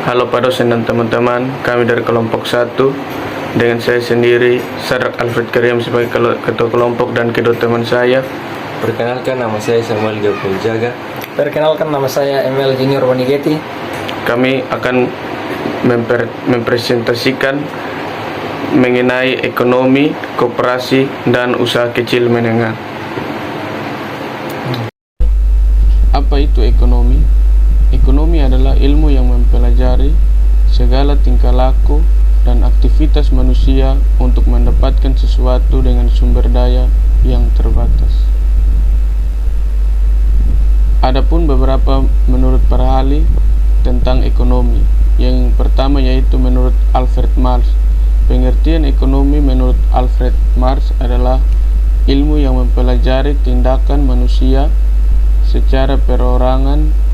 Halo Pak dosen dan teman-teman, kami dari kelompok 1 dengan saya sendiri, Sarak Alfred Karim sebagai ketua kelompok dan kedua teman saya. Perkenalkan, nama saya Samuel Gabriel Jaga. Perkenalkan, nama saya Emil Junior Wanigeti. Kami akan mempresentasikan mengenai ekonomi, koperasi, dan usaha kecil menengah. Apa itu ekonomi? Ekonomi adalah ilmu yang mempelajari segala tingkah laku dan aktivitas manusia untuk mendapatkan sesuatu dengan sumber daya yang terbatas. Adapun beberapa menurut para ahli tentang ekonomi. Yang pertama yaitu menurut Alfred Mars. Pengertian ekonomi menurut Alfred Mars adalah ilmu yang mempelajari tindakan manusia secara perorangan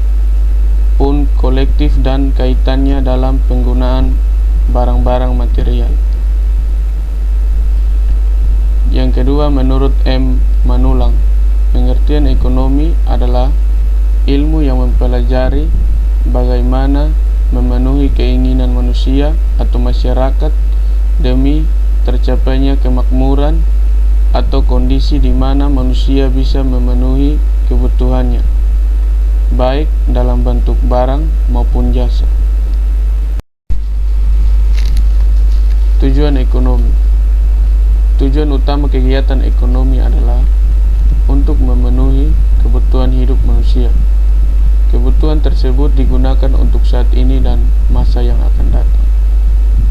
pun kolektif dan kaitannya dalam penggunaan barang-barang material. Yang kedua menurut M. Manulang. Pengertian ekonomi adalah ilmu yang mempelajari bagaimana memenuhi keinginan manusia atau masyarakat demi tercapainya kemakmuran atau kondisi di mana manusia bisa memenuhi kebutuhannya, baik dalam bentuk barang maupun jasa. Tujuan ekonomi. Tujuan utama kegiatan ekonomi adalah untuk memenuhi kebutuhan hidup manusia. Kebutuhan tersebut digunakan untuk saat ini dan masa yang akan datang.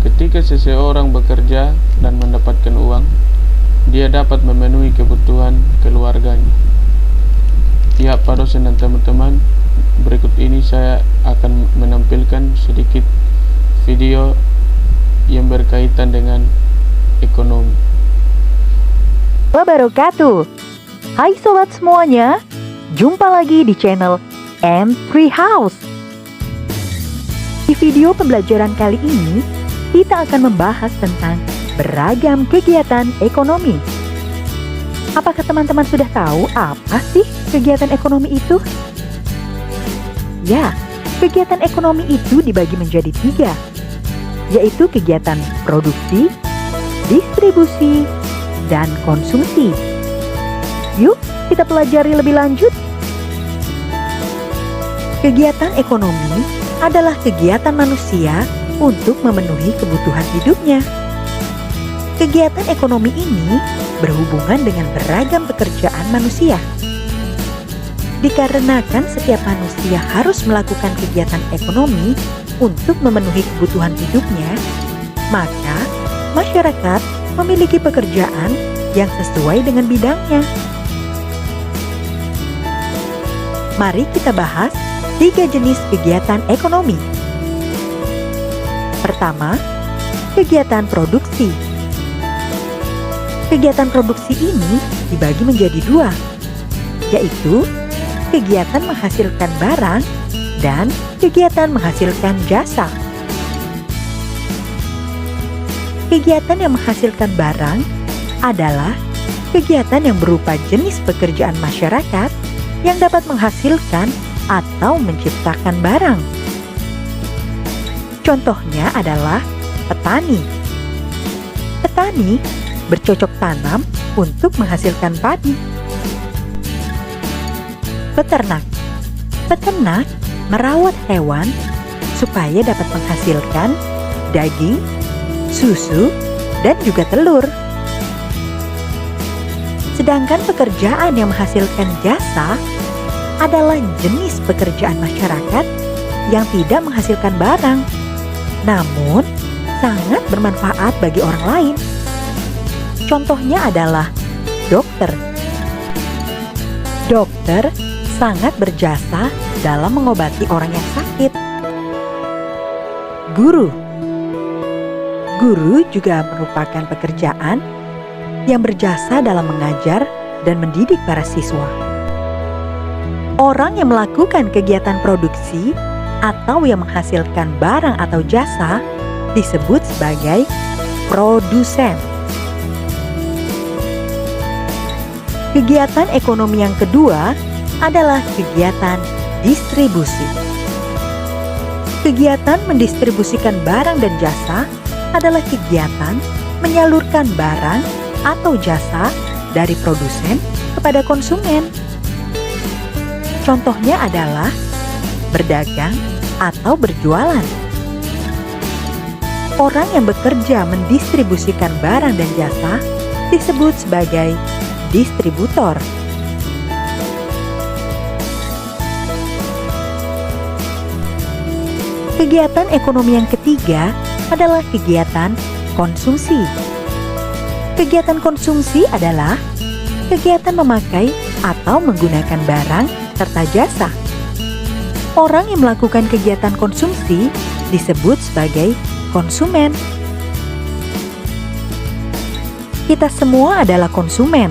Ketika seseorang bekerja dan mendapatkan uang, dia dapat memenuhi kebutuhan keluarganya. Ya, Pak dosen dan teman-teman, berikut ini saya akan menampilkan sedikit video yang berkaitan dengan ekonomi. Wabarakatuh. Hai sobat semuanya, jumpa lagi di channel M3 House. Di video pembelajaran kali ini, kita akan membahas tentang beragam kegiatan ekonomi. Apakah teman-teman sudah tahu apa sih kegiatan ekonomi itu? Ya, kegiatan ekonomi itu dibagi menjadi 3, yaitu kegiatan produksi, distribusi, dan konsumsi. Yuk, kita pelajari lebih lanjut. Kegiatan ekonomi adalah kegiatan manusia untuk memenuhi kebutuhan hidupnya. Kegiatan ekonomi ini berhubungan dengan beragam pekerjaan manusia. Dikarenakan setiap manusia harus melakukan kegiatan ekonomi untuk memenuhi kebutuhan hidupnya, maka masyarakat memiliki pekerjaan yang sesuai dengan bidangnya. Mari kita bahas 3 jenis kegiatan ekonomi. Pertama, kegiatan produksi. Kegiatan produksi ini dibagi menjadi 2, yaitu kegiatan menghasilkan barang dan kegiatan menghasilkan jasa. Kegiatan yang menghasilkan barang adalah kegiatan yang berupa jenis pekerjaan masyarakat yang dapat menghasilkan atau menciptakan barang. Contohnya adalah petani. Petani bercocok tanam untuk menghasilkan padi. Peternak. Peternak merawat hewan supaya dapat menghasilkan daging, susu, dan juga telur. Sedangkan pekerjaan yang menghasilkan jasa adalah jenis pekerjaan masyarakat yang tidak menghasilkan barang, namun sangat bermanfaat bagi orang lain. Contohnya adalah dokter. Dokter sangat berjasa dalam mengobati orang yang sakit. Guru. Guru juga merupakan pekerjaan yang berjasa dalam mengajar dan mendidik para siswa. Orang yang melakukan kegiatan produksi atau yang menghasilkan barang atau jasa disebut sebagai produsen. Kegiatan ekonomi yang kedua adalah kegiatan distribusi. Kegiatan mendistribusikan barang dan jasa adalah kegiatan menyalurkan barang atau jasa dari produsen kepada konsumen. Contohnya adalah berdagang atau berjualan. Orang yang bekerja mendistribusikan barang dan jasa disebut sebagai distributor. Kegiatan ekonomi yang ketiga adalah kegiatan konsumsi. Kegiatan konsumsi adalah kegiatan memakai atau menggunakan barang serta jasa. Orang yang melakukan kegiatan konsumsi disebut sebagai konsumen. Kita semua adalah konsumen,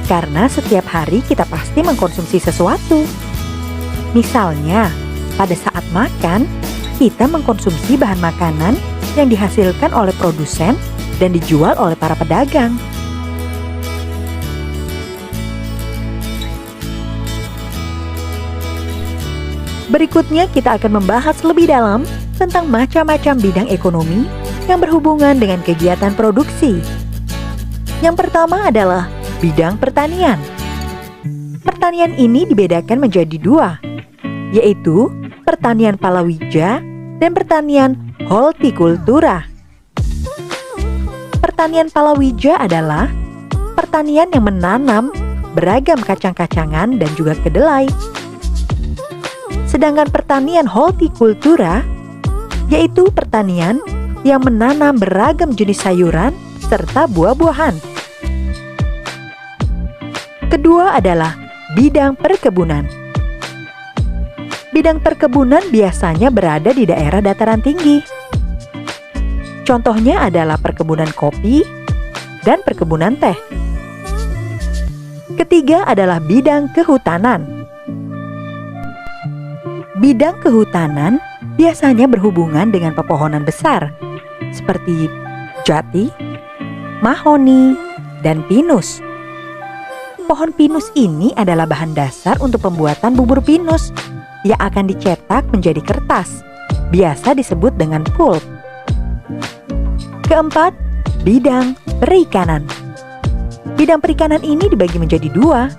karena setiap hari kita pasti mengkonsumsi sesuatu. Misalnya, pada saat makan, kita mengkonsumsi bahan makanan yang dihasilkan oleh produsen dan dijual oleh para pedagang. Berikutnya kita akan membahas lebih dalam tentang macam-macam bidang ekonomi yang berhubungan dengan kegiatan produksi. Yang pertama adalah bidang pertanian. Pertanian ini dibedakan menjadi dua, yaitu pertanian palawija dan pertanian hortikultura. Pertanian palawija adalah pertanian yang menanam beragam kacang-kacangan dan juga kedelai. Sedangkan pertanian hortikultura yaitu pertanian yang menanam beragam jenis sayuran serta buah-buahan. Kedua adalah bidang perkebunan. Bidang perkebunan biasanya berada di daerah dataran tinggi. Contohnya adalah perkebunan kopi dan perkebunan teh. Ketiga adalah bidang kehutanan. Bidang kehutanan biasanya berhubungan dengan pepohonan besar seperti jati, mahoni, dan pinus. Pohon pinus ini adalah bahan dasar untuk pembuatan bubur pinus yang akan dicetak menjadi kertas, biasa disebut dengan pulp. Keempat, bidang perikanan. Bidang perikanan ini dibagi menjadi dua,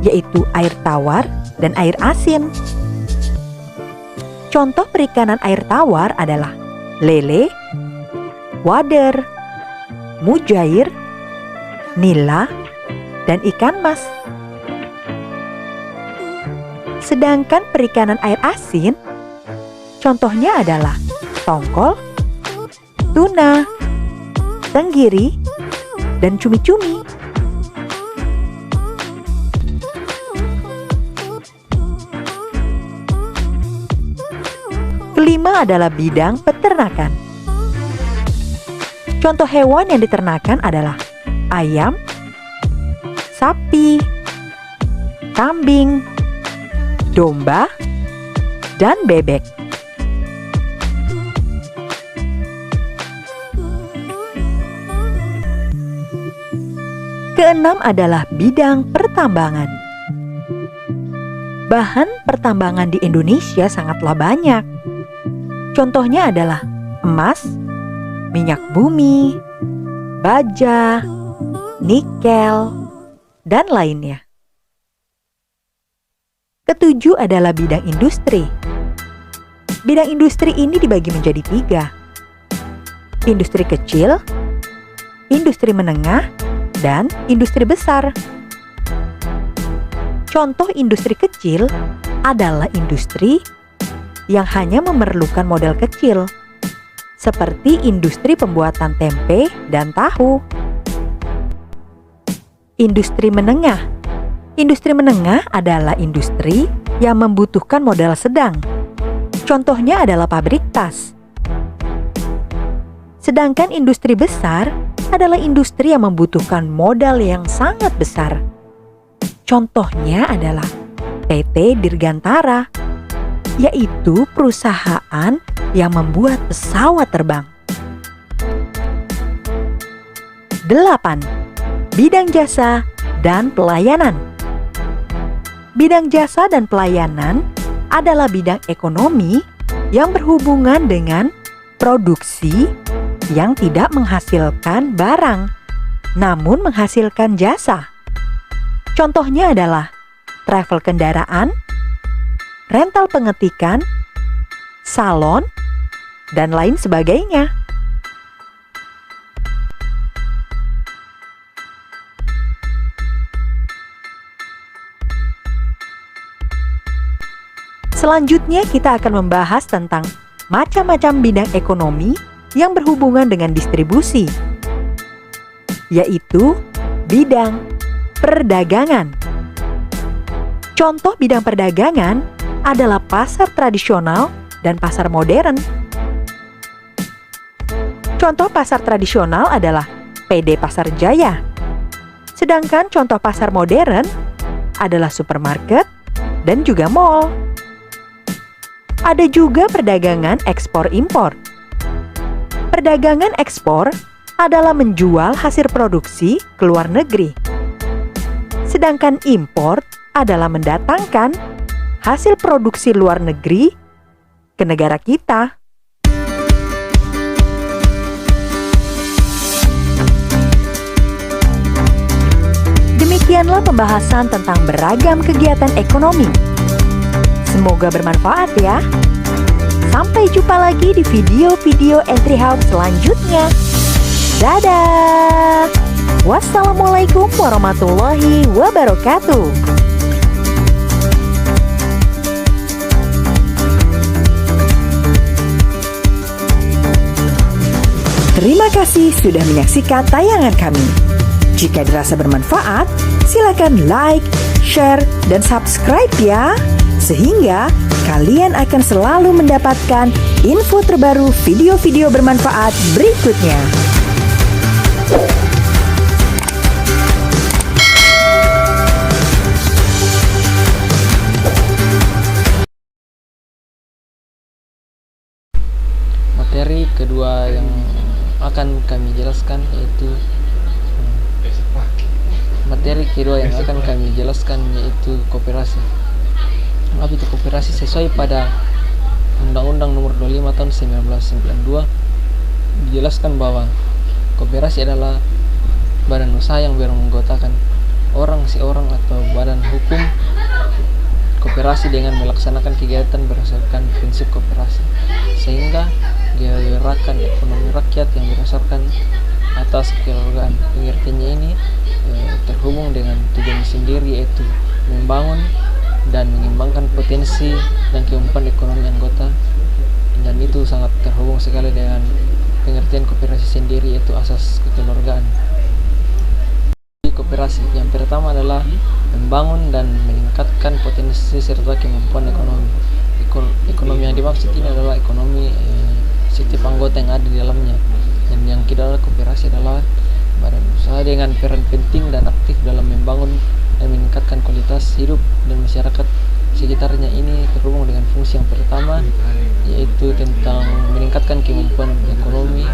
yaitu air tawar dan air asin. Contoh perikanan air tawar adalah lele, wader, mujair, nila, dan ikan mas. Sedangkan perikanan air asin, contohnya adalah tongkol, tuna, tenggiri, dan cumi-cumi. Kelima adalah bidang peternakan. Contoh hewan yang diternakan adalah ayam, sapi, kambing, domba, dan bebek. Keenam adalah bidang pertambangan. Bahan pertambangan di Indonesia sangatlah banyak. Contohnya adalah emas, minyak bumi, baja, nikel, dan lainnya. Ketujuh adalah bidang industri. Bidang industri ini dibagi menjadi tiga. Industri kecil, industri menengah, dan industri besar. Contoh industri kecil adalah industri yang hanya memerlukan modal kecil, seperti industri pembuatan tempe dan tahu. Industri menengah. Industri menengah adalah industri yang membutuhkan modal sedang. Contohnya adalah pabrik tas. Sedangkan industri besar adalah industri yang membutuhkan modal yang sangat besar. Contohnya adalah PT Dirgantara, yaitu perusahaan yang membuat pesawat terbang. 8. Bidang jasa dan pelayanan. Bidang jasa dan pelayanan adalah bidang ekonomi yang berhubungan dengan produksi yang tidak menghasilkan barang, namun menghasilkan jasa. Contohnya adalah travel kendaraan, rental pengetikan, salon, dan lain sebagainya. Selanjutnya kita akan membahas tentang macam-macam bidang ekonomi yang berhubungan dengan distribusi, yaitu bidang perdagangan. Contoh bidang perdagangan adalah pasar tradisional dan pasar modern. Contoh pasar tradisional adalah PD Pasar Jaya. Sedangkan contoh pasar modern adalah supermarket dan juga mall. Ada juga perdagangan ekspor-impor. Perdagangan ekspor adalah menjual hasil produksi ke luar negeri. Sedangkan impor adalah mendatangkan hasil produksi luar negeri ke negara kita. Demikianlah pembahasan tentang beragam kegiatan ekonomi. Semoga bermanfaat ya. Sampai jumpa lagi di video-video Entry House selanjutnya. Dadah. Wassalamualaikum warahmatullahi wabarakatuh. Terima kasih sudah menyaksikan tayangan kami. Jika dirasa bermanfaat, silakan like, share, dan subscribe ya. Sehingga kalian akan selalu mendapatkan info terbaru video-video bermanfaat berikutnya. Materi kedua yang akan kami jelaskan yaitu koperasi. Apa itu koperasi? Sesuai pada Undang-Undang Nomor 25 Tahun 1992 dijelaskan bahwa koperasi adalah badan usaha yang beranggotakan seorang atau badan hukum koperasi dengan melaksanakan kegiatan berdasarkan prinsip koperasi, sehingga gerakan ekonomi rakyat yang berdasarkan atas kekeluargaan. Pengertiannya ini terhubung dengan tujuan sendiri, yaitu membangun dan mengembangkan potensi dan kemampuan ekonomi anggota, dan itu sangat terhubung sekali dengan pengertian koperasi sendiri, yaitu asas kekeluargaan. Koperasi yang pertama adalah membangun dan meningkatkan potensi serta kemampuan ekonomi. Ekonomi yang dimaksud ini adalah ekonomi setiap anggota yang ada di dalamnya. Dan yang kedua, koperasi adalah badan usaha dengan peran penting dan aktif dalam membangun dan meningkatkan kualitas hidup dan masyarakat sekitarnya. Ini terhubung dengan fungsi yang pertama, yaitu tentang meningkatkan kemampuan ekonomi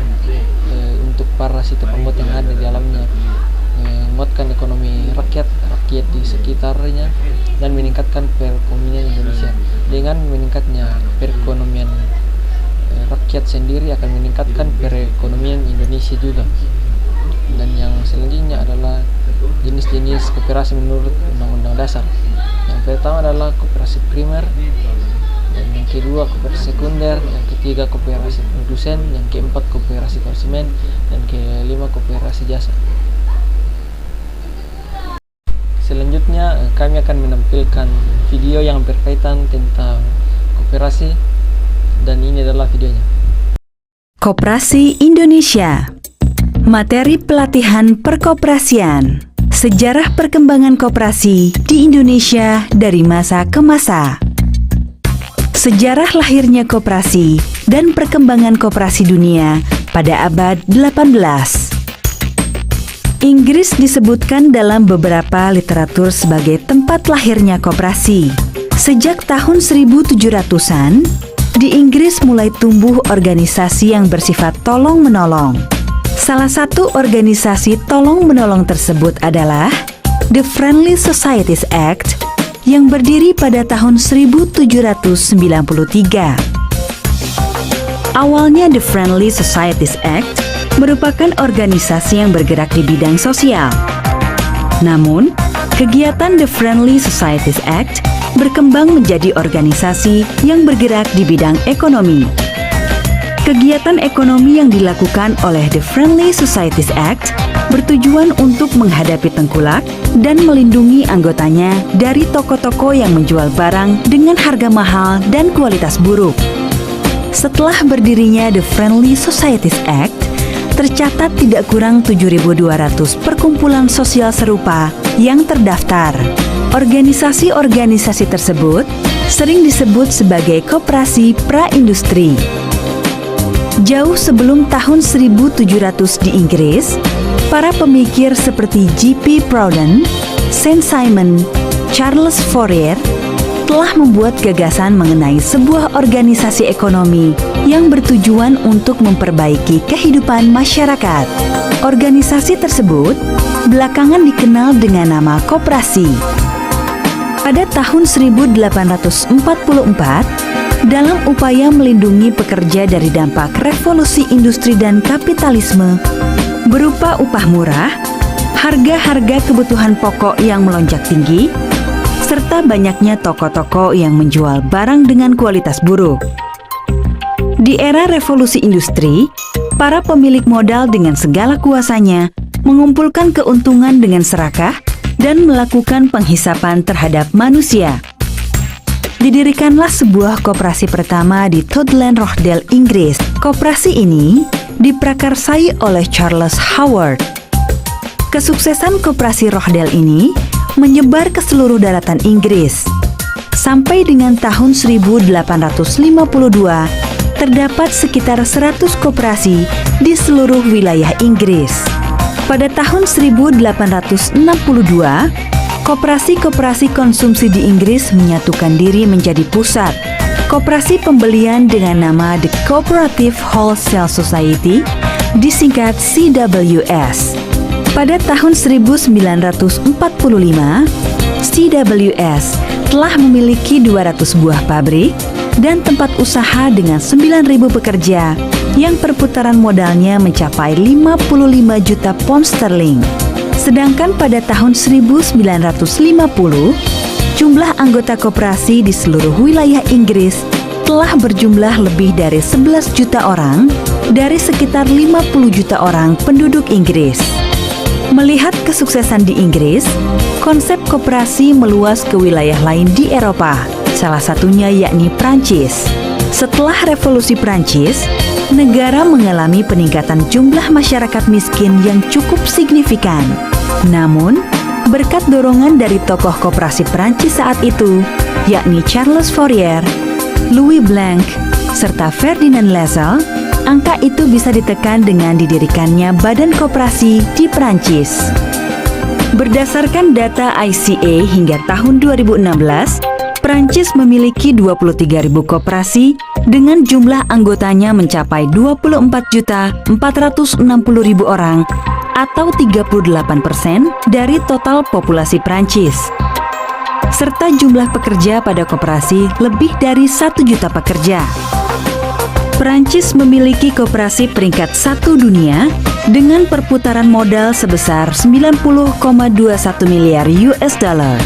untuk para setiap anggota yang ada di dalamnya, menguatkan ekonomi rakyat di sekitarnya, dan meningkatkan perekonomian Indonesia. Dengan meningkatnya perekonomian rakyat sendiri akan meningkatkan perekonomian Indonesia juga. Dan yang selanjutnya adalah jenis-jenis koperasi menurut Undang-Undang Dasar. Yang pertama adalah koperasi primer, dan yang kedua koperasi sekunder, yang ketiga koperasi produsen, yang keempat koperasi konsumen, dan kelima koperasi jasa. Selanjutnya kami akan menampilkan video yang berkaitan tentang koperasi, dan ini adalah videonya. Koperasi Indonesia. Materi pelatihan perkoperasian. Sejarah perkembangan koperasi di Indonesia dari masa ke masa. Sejarah lahirnya koperasi dan perkembangan koperasi dunia pada abad 18. Inggris disebutkan dalam beberapa literatur sebagai tempat lahirnya koperasi. Sejak tahun 1700-an, di Inggris mulai tumbuh organisasi yang bersifat tolong-menolong. Salah satu organisasi tolong-menolong tersebut adalah The Friendly Societies Act yang berdiri pada tahun 1793. Awalnya The Friendly Societies Act merupakan organisasi yang bergerak di bidang sosial. Namun, kegiatan The Friendly Societies Act berkembang menjadi organisasi yang bergerak di bidang ekonomi. Kegiatan ekonomi yang dilakukan oleh The Friendly Societies Act bertujuan untuk menghadapi tengkulak dan melindungi anggotanya dari toko-toko yang menjual barang dengan harga mahal dan kualitas buruk. Setelah berdirinya The Friendly Societies Act, tercatat tidak kurang 7.200 perkumpulan sosial serupa yang terdaftar. Organisasi-organisasi tersebut sering disebut sebagai koperasi pra-industri. Jauh sebelum tahun 1700 di Inggris, para pemikir seperti J.P. Proudhon, Saint-Simon, Charles Fourier telah membuat gagasan mengenai sebuah organisasi ekonomi yang bertujuan untuk memperbaiki kehidupan masyarakat. Organisasi tersebut belakangan dikenal dengan nama koperasi. Pada tahun 1844, dalam upaya melindungi pekerja dari dampak revolusi industri dan kapitalisme berupa upah murah, harga-harga kebutuhan pokok yang melonjak tinggi, serta banyaknya toko-toko yang menjual barang dengan kualitas buruk. Di era revolusi industri, para pemilik modal dengan segala kuasanya mengumpulkan keuntungan dengan serakah dan melakukan penghisapan terhadap manusia. Didirikanlah sebuah koperasi pertama di Toodland Rochdale, Inggris. Koperasi ini diprakarsai oleh Charles Howard. Kesuksesan koperasi Rochdale ini menyebar ke seluruh daratan Inggris. Sampai dengan tahun 1852, terdapat sekitar 100 koperasi di seluruh wilayah Inggris. Pada tahun 1862, koperasi-koperasi konsumsi di Inggris menyatukan diri menjadi pusat koperasi pembelian dengan nama The Cooperative Wholesale Society, disingkat CWS. Pada tahun 1945, CWS telah memiliki 200 buah pabrik dan tempat usaha dengan 9.000 pekerja yang perputaran modalnya mencapai 55 juta pound sterling. Sedangkan pada tahun 1950, jumlah anggota koperasi di seluruh wilayah Inggris telah berjumlah lebih dari 11 juta orang dari sekitar 50 juta orang penduduk Inggris. Melihat kesuksesan di Inggris, konsep koperasi meluas ke wilayah lain di Eropa, salah satunya yakni Prancis. Setelah Revolusi Prancis, negara mengalami peningkatan jumlah masyarakat miskin yang cukup signifikan. Namun, berkat dorongan dari tokoh koperasi Prancis saat itu, yakni Charles Fourier, Louis Blanc, serta Ferdinand Lassalle, angka itu bisa ditekan dengan didirikannya badan koperasi di Prancis. Berdasarkan data ICA hingga tahun 2016, Prancis memiliki 23.000 koperasi dengan jumlah anggotanya mencapai 24.460.000 orang atau 38% dari total populasi Prancis. Serta jumlah pekerja pada koperasi lebih dari 1 juta pekerja. Prancis memiliki koperasi peringkat 1 dunia dengan perputaran modal sebesar 90,21 miliar US dollar.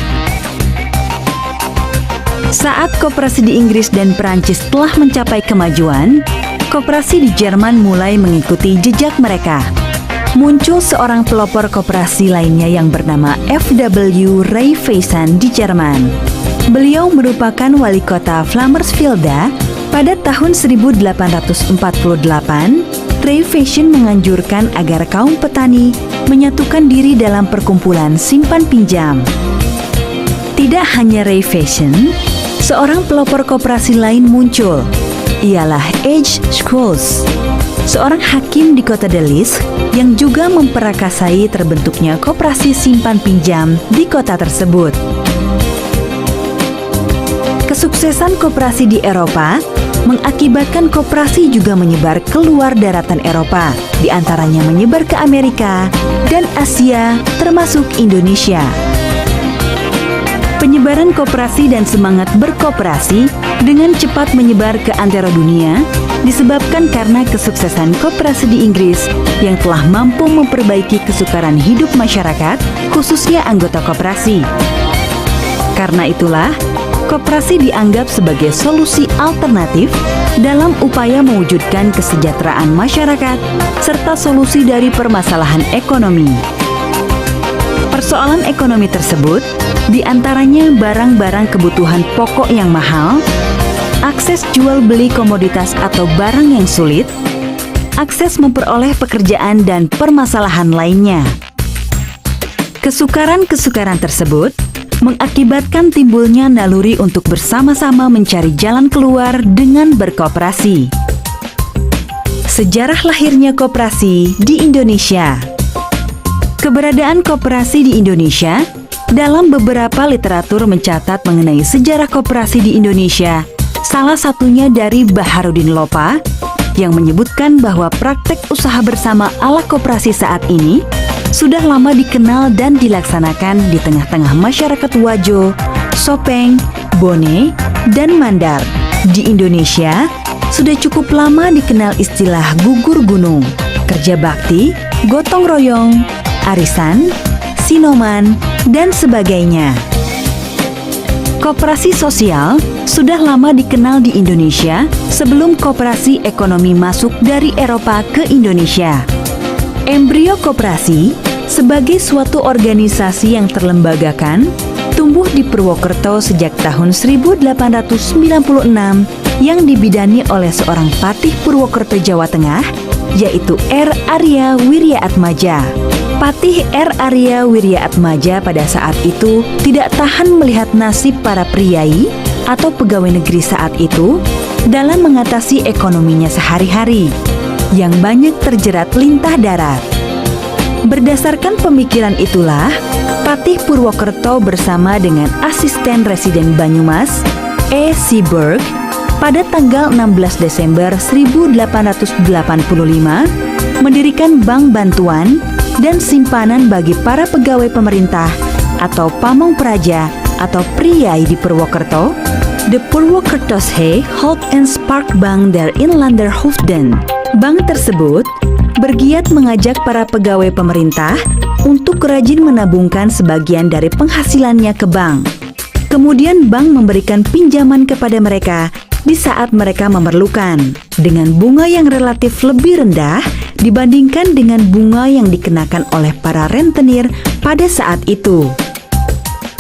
Saat koperasi di Inggris dan Prancis telah mencapai kemajuan, koperasi di Jerman mulai mengikuti jejak mereka. Muncul seorang pelopor koperasi lainnya yang bernama F.W. Raiffeisen di Jerman. Beliau merupakan wali kota Flammersfilde pada tahun 1848. Raiffeisen menganjurkan agar kaum petani menyatukan diri dalam perkumpulan simpan pinjam. Tidak hanya Raiffeisen, seorang pelopor koperasi lain muncul. Ialah H. Scholes, seorang hakim di kota Delis yang juga memperakasai terbentuknya koperasi simpan pinjam di kota tersebut. Kesuksesan koperasi di Eropa mengakibatkan koperasi juga menyebar keluar daratan Eropa, di antaranya menyebar ke Amerika dan Asia, termasuk Indonesia. Penyebaran koperasi dan semangat berkoperasi dengan cepat menyebar ke antero dunia disebabkan karena kesuksesan koperasi di Inggris yang telah mampu memperbaiki kesukaran hidup masyarakat, khususnya anggota koperasi. Karena itulah, koperasi dianggap sebagai solusi alternatif dalam upaya mewujudkan kesejahteraan masyarakat serta solusi dari permasalahan ekonomi. Persoalan ekonomi tersebut diantaranya barang-barang kebutuhan pokok yang mahal, akses jual beli komoditas atau barang yang sulit, akses memperoleh pekerjaan dan permasalahan lainnya. Kesukaran-kesukaran tersebut mengakibatkan timbulnya naluri untuk bersama-sama mencari jalan keluar dengan berkoperasi. Sejarah lahirnya koperasi di Indonesia. Keberadaan koperasi di Indonesia dalam beberapa literatur mencatat mengenai sejarah koperasi di Indonesia. Salah satunya dari Baharudin Lopa yang menyebutkan bahwa praktek usaha bersama ala koperasi saat ini sudah lama dikenal dan dilaksanakan di tengah-tengah masyarakat Wajo, Sopeng, Bone, dan Mandar. Di Indonesia, sudah cukup lama dikenal istilah gugur gunung, kerja bakti, gotong royong, arisan, sinoman, dan sebagainya. Koperasi sosial sudah lama dikenal di Indonesia sebelum koperasi ekonomi masuk dari Eropa ke Indonesia. Embrio koperasi sebagai suatu organisasi yang terlembagakan tumbuh di Purwokerto sejak tahun 1896 yang dibidani oleh seorang patih Purwokerto Jawa Tengah, yaitu R. Arya Wiryaatmaja. Patih R. Arya Wiryaatmaja pada saat itu tidak tahan melihat nasib para priai atau pegawai negeri saat itu dalam mengatasi ekonominya sehari-hari yang banyak terjerat lintah darat. Berdasarkan pemikiran itulah, Patih Purwokerto bersama dengan asisten residen Banyumas, E. Seaberg, pada tanggal 16 Desember 1885 mendirikan Bank Bantuan dan Simpanan bagi para pegawai pemerintah atau pamong praja atau priai di Purwokerto, the Purwokertoshe Holt and Spark Bank der Inlanderhoofden. Bank tersebut bergiat mengajak para pegawai pemerintah untuk rajin menabungkan sebagian dari penghasilannya ke bank. Kemudian bank memberikan pinjaman kepada mereka di saat mereka memerlukan, dengan bunga yang relatif lebih rendah dibandingkan dengan bunga yang dikenakan oleh para rentenir pada saat itu.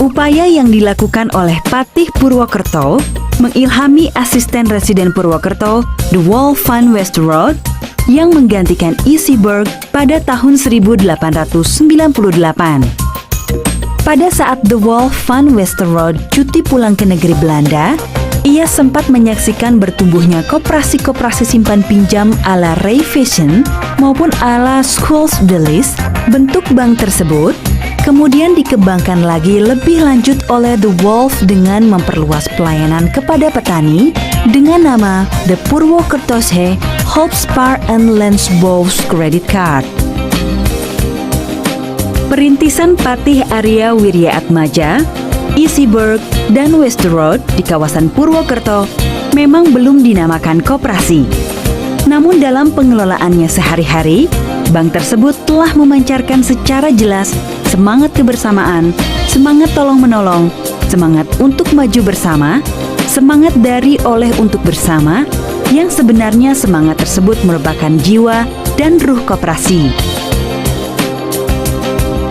Upaya yang dilakukan oleh Patih Purwokerto mengilhami asisten residen Purwokerto, The Wolf van Westerode, yang menggantikan E. Seaberg pada tahun 1898. Pada saat The Wolf van Westerode cuti pulang ke negeri Belanda, ia sempat menyaksikan bertumbuhnya koperasi-koperasi simpan pinjam ala Raiffeisen maupun ala Schultz-Delis. Bentuk bank tersebut kemudian dikembangkan lagi lebih lanjut oleh The Wolf dengan memperluas pelayanan kepada petani dengan nama The Purwokertoshe Holdspar and Lensbos Credit Card. Perintisan Patih Arya Wiryaatmaja, E. Seaberg, dan Westerode di kawasan Purwokerto memang belum dinamakan koperasi. Namun dalam pengelolaannya sehari-hari, bank tersebut telah memancarkan secara jelas semangat kebersamaan, semangat tolong-menolong, semangat untuk maju bersama, semangat dari oleh untuk bersama, yang sebenarnya semangat tersebut merupakan jiwa dan ruh koperasi.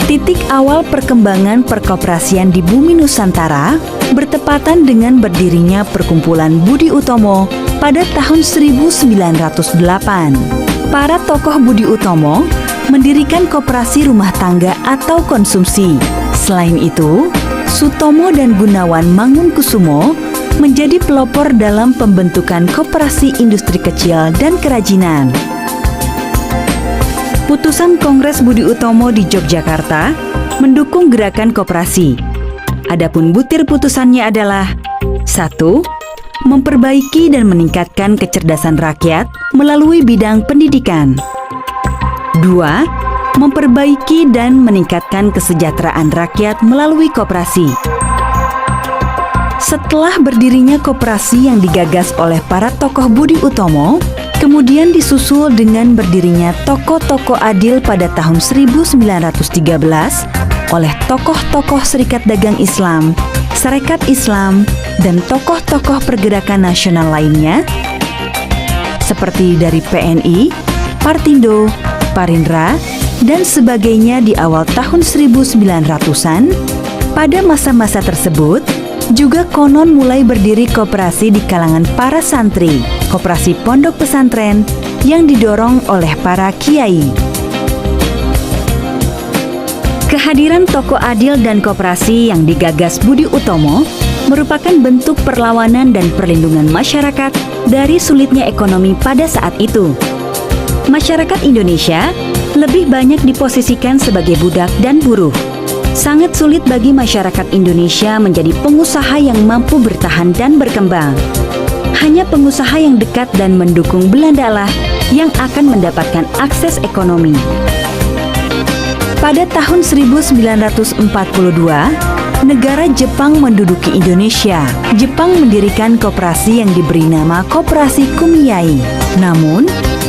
Titik awal perkembangan perkoperasian di bumi Nusantara bertepatan dengan berdirinya Perkumpulan Budi Utomo pada tahun 1908. Para tokoh Budi Utomo mendirikan koperasi rumah tangga atau konsumsi. Selain itu, Sutomo dan Gunawan Mangunkusumo menjadi pelopor dalam pembentukan koperasi industri kecil dan kerajinan. Putusan Kongres Budi Utomo di Yogyakarta mendukung gerakan koperasi. Adapun butir putusannya adalah 1. Memperbaiki dan meningkatkan kecerdasan rakyat melalui bidang pendidikan. 2. Memperbaiki dan meningkatkan kesejahteraan rakyat melalui koperasi. Setelah berdirinya koperasi yang digagas oleh para tokoh Budi Utomo, Kemudian disusul dengan berdirinya Toko-Toko Adil pada tahun 1913 oleh tokoh-tokoh Serikat Dagang Islam, Sarekat Islam, dan tokoh-tokoh pergerakan nasional lainnya seperti dari PNI, Partindo, Parindra, dan sebagainya di awal tahun 1900-an. Pada masa-masa tersebut, juga konon mulai berdiri koperasi di kalangan para santri, koperasi pondok pesantren yang didorong oleh para kiai. Kehadiran Toko Adil dan koperasi yang digagas Budi Utomo merupakan bentuk perlawanan dan perlindungan masyarakat dari sulitnya ekonomi pada saat itu. Masyarakat Indonesia lebih banyak diposisikan sebagai budak dan buruh. Sangat sulit bagi masyarakat Indonesia menjadi pengusaha yang mampu bertahan dan berkembang. Hanya pengusaha yang dekat dan mendukung Belanda lah yang akan mendapatkan akses ekonomi. Pada tahun 1942, negara Jepang menduduki Indonesia. Jepang mendirikan koperasi yang diberi nama Koperasi Kumiai. Namun,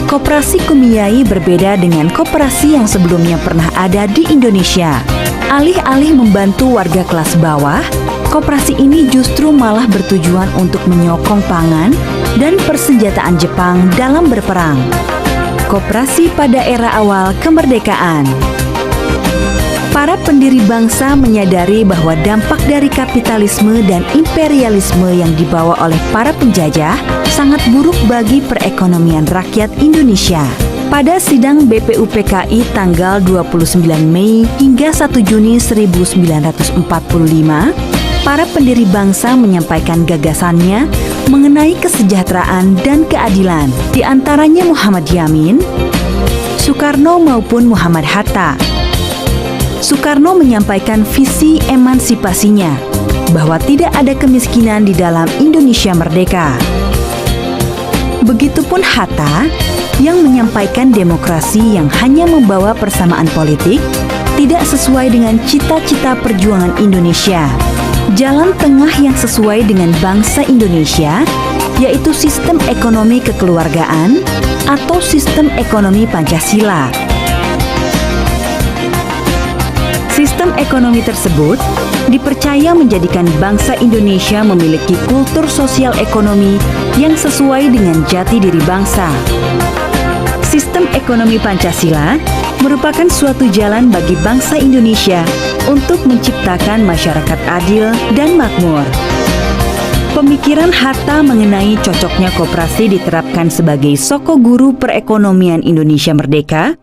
Koperasi Kumiai berbeda dengan koperasi yang sebelumnya pernah ada di Indonesia. Alih-alih membantu warga kelas bawah, koperasi ini justru malah bertujuan untuk menyokong pangan dan persenjataan Jepang dalam berperang. Koperasi pada era awal kemerdekaan. Para pendiri bangsa menyadari bahwa dampak dari kapitalisme dan imperialisme yang dibawa oleh para penjajah sangat buruk bagi perekonomian rakyat Indonesia. Pada sidang BPUPKI tanggal 29 Mei hingga 1 Juni 1945, para pendiri bangsa menyampaikan gagasannya mengenai kesejahteraan dan keadilan, di antaranya Muhammad Yamin, Soekarno maupun Muhammad Hatta. Soekarno menyampaikan visi emansipasinya, bahwa tidak ada kemiskinan di dalam Indonesia merdeka. Begitupun Hatta yang menyampaikan demokrasi yang hanya membawa persamaan politik tidak sesuai dengan cita-cita perjuangan Indonesia. Jalan tengah yang sesuai dengan bangsa Indonesia, yaitu sistem ekonomi kekeluargaan atau sistem ekonomi Pancasila. Sistem ekonomi tersebut dipercaya menjadikan bangsa Indonesia memiliki kultur sosial ekonomi yang sesuai dengan jati diri bangsa. Sistem ekonomi Pancasila merupakan suatu jalan bagi bangsa Indonesia untuk menciptakan masyarakat adil dan makmur. Pemikiran Hatta mengenai cocoknya koperasi diterapkan sebagai soko guru perekonomian Indonesia merdeka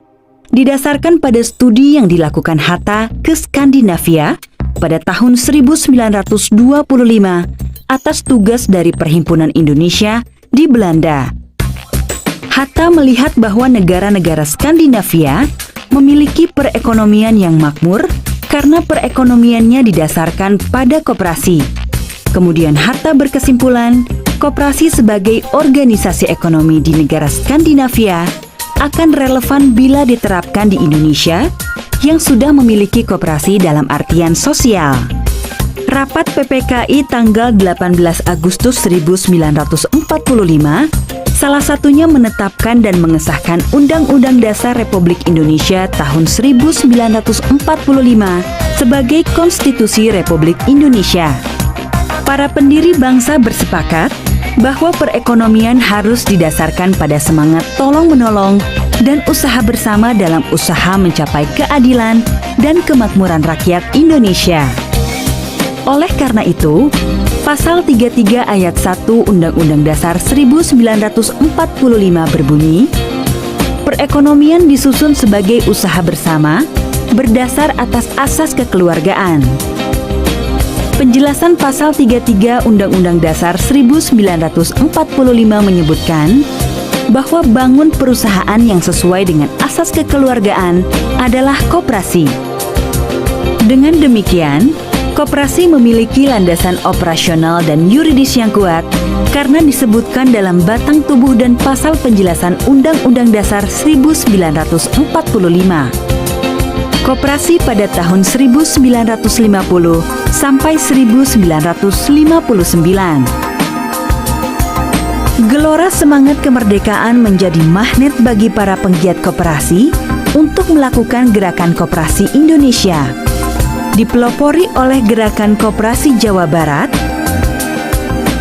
didasarkan pada studi yang dilakukan Hatta ke Skandinavia pada tahun 1925 atas tugas dari Perhimpunan Indonesia di Belanda. Hatta melihat bahwa negara-negara Skandinavia memiliki perekonomian yang makmur karena perekonomiannya didasarkan pada koperasi. Kemudian Hatta berkesimpulan, koperasi sebagai organisasi ekonomi di negara Skandinavia akan relevan bila diterapkan di Indonesia yang sudah memiliki koperasi dalam artian sosial. Rapat PPKI tanggal 18 Agustus 1945 salah satunya menetapkan dan mengesahkan Undang-Undang Dasar Republik Indonesia tahun 1945 sebagai Konstitusi Republik Indonesia. Para pendiri bangsa bersepakat bahwa perekonomian harus didasarkan pada semangat tolong-menolong dan usaha bersama dalam usaha mencapai keadilan dan kemakmuran rakyat Indonesia. Oleh karena itu, Pasal 33 Ayat 1 Undang-Undang Dasar 1945 berbunyi, perekonomian disusun sebagai usaha bersama berdasar atas asas kekeluargaan. Penjelasan Pasal 33 Undang-Undang Dasar 1945 menyebutkan bahwa bangun perusahaan yang sesuai dengan asas kekeluargaan adalah koperasi. Dengan demikian, koperasi memiliki landasan operasional dan yuridis yang kuat karena disebutkan dalam batang tubuh dan pasal penjelasan Undang-Undang Dasar 1945. Koperasi pada tahun 1950 sampai 1959. Gelora semangat kemerdekaan menjadi magnet bagi para penggiat koperasi untuk melakukan gerakan koperasi Indonesia. Dipelopori oleh Gerakan Koperasi Jawa Barat,